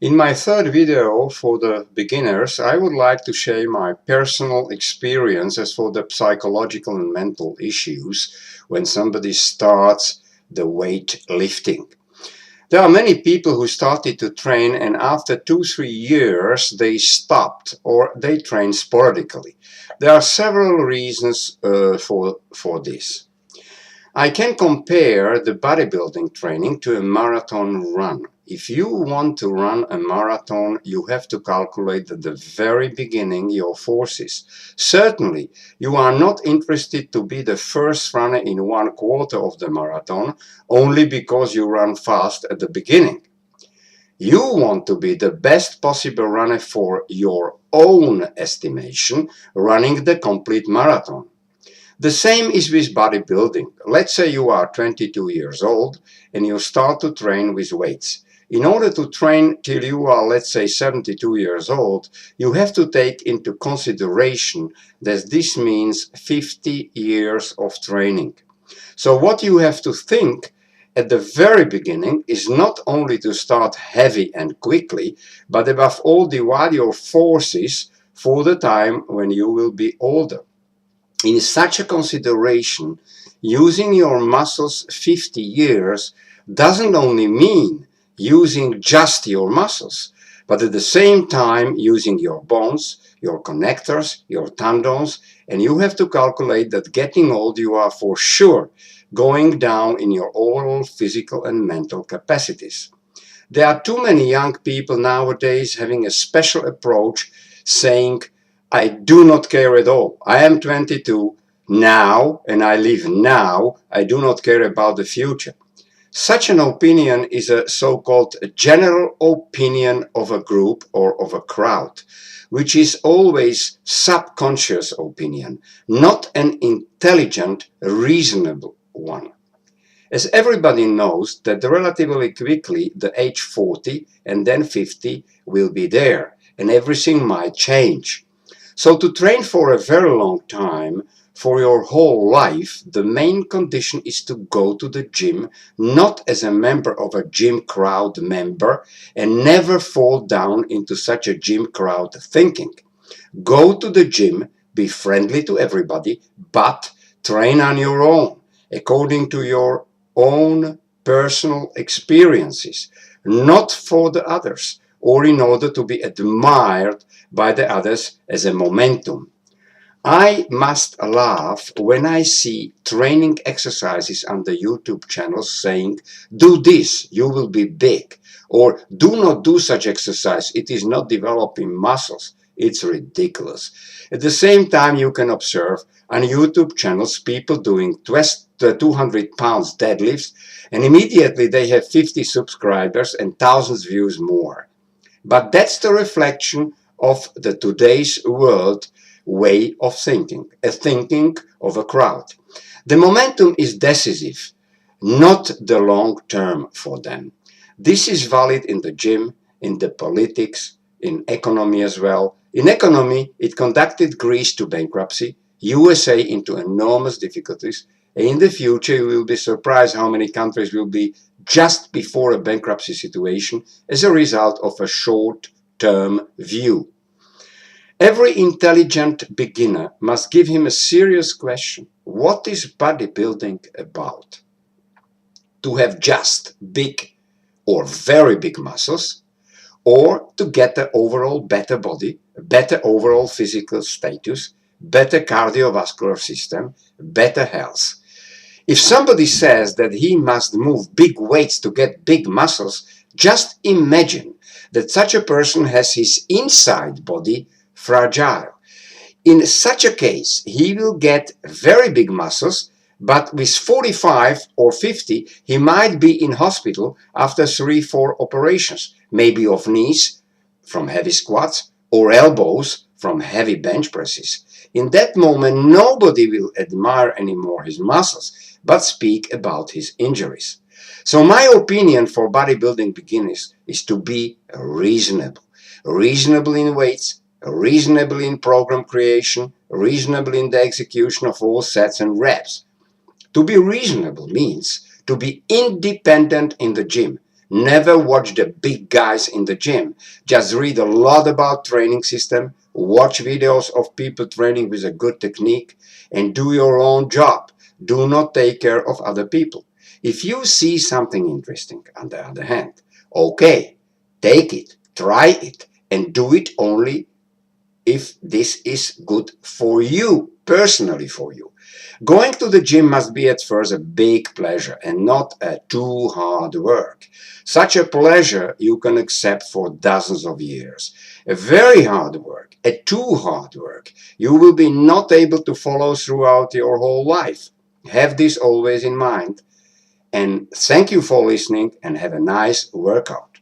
In my third video for the beginners, I would like to share my personal experiences for the psychological and mental issues when somebody starts the weight lifting. There are many people who started to train and after 2-3 years they stopped or they train sporadically. There are several reasons for this. I can compare the bodybuilding training to a marathon run. If you want to run a marathon, you have to calculate at the very beginning your forces. Certainly, you are not interested to be the first runner in 1/4 of the marathon only because you run fast at the beginning. You want to be the best possible runner for your own estimation, running the complete marathon. The same is with bodybuilding. Let's say you are 22 years old and you start to train with weights. In order to train till you are, let's say, 72 years old, you have to take into consideration that this means 50 years of training. So what you have to think at the very beginning is not only to start heavy and quickly, but above all divide your forces for the time when you will be older. In such a consideration, using your muscles 50 years doesn't only mean using just your muscles, but at the same time using your bones, your connectors, your tendons, and you have to calculate that getting old you are for sure going down in your overall physical and mental capacities. There are too many young people nowadays having a special approach saying, I do not care at all. I am 22 now and I live now. I do not care about the future. Such an opinion is a so-called general opinion of a group or of a crowd, which is always subconscious opinion, not an intelligent, reasonable one. As everybody knows that relatively quickly the age 40 and then 50 will be there and everything might change. So to train for a very long time, for your whole life, the main condition is to go to the gym, not as a member of a gym crowd member, and never fall down into such a gym crowd thinking. Go to the gym, be friendly to everybody, but train on your own, according to your own personal experiences, not for the others, or in order to be admired by the others as a momentum. I must laugh when I see training exercises on the YouTube channels saying, do this, you will be big, or do not do such exercise, it is not developing muscles. It's ridiculous. At the same time, you can observe on YouTube channels people doing 200 pounds deadlifts, and immediately they have 50 subscribers and thousands views more. But that's the reflection of the today's world way of thinking, a thinking of a crowd. The momentum is decisive, not the long term for them. This is valid in the gym, in the politics, in economy as well. In economy, it conducted Greece to bankruptcy, USA into enormous difficulties. In the future, you will be surprised how many countries will be just before a bankruptcy situation as a result of a short-term view. Every intelligent beginner must give him a serious question. What is bodybuilding about? To have just big or very big muscles, or to get an overall better body, better overall physical status, better cardiovascular system, better health. If somebody says that he must move big weights to get big muscles, just imagine that such a person has his inside body fragile. In such a case, he will get very big muscles, but with 45 or 50, he might be in hospital after 3-4 operations, maybe of knees from heavy squats or elbows from heavy bench presses. In that moment, nobody will admire anymore his muscles, but speak about his injuries. So my opinion for bodybuilding beginners is to be reasonable. Reasonable in weights, reasonable in program creation, reasonable in the execution of all sets and reps. To be reasonable means to be independent in the gym, Never watch the big guys in the gym. Just read a lot about training system, watch videos of people training with a good technique, and do your own job. Do not take care of other people. If you see something interesting, on the other hand, okay, take it, try it, and do it only if this is good for you, personally for you. Going to the gym must be at first a big pleasure and not a too hard work. Such a pleasure you can accept for dozens of years. A very hard work, a too hard work, you will be not able to follow throughout your whole life. Have this always in mind. And thank you for listening and have a nice workout.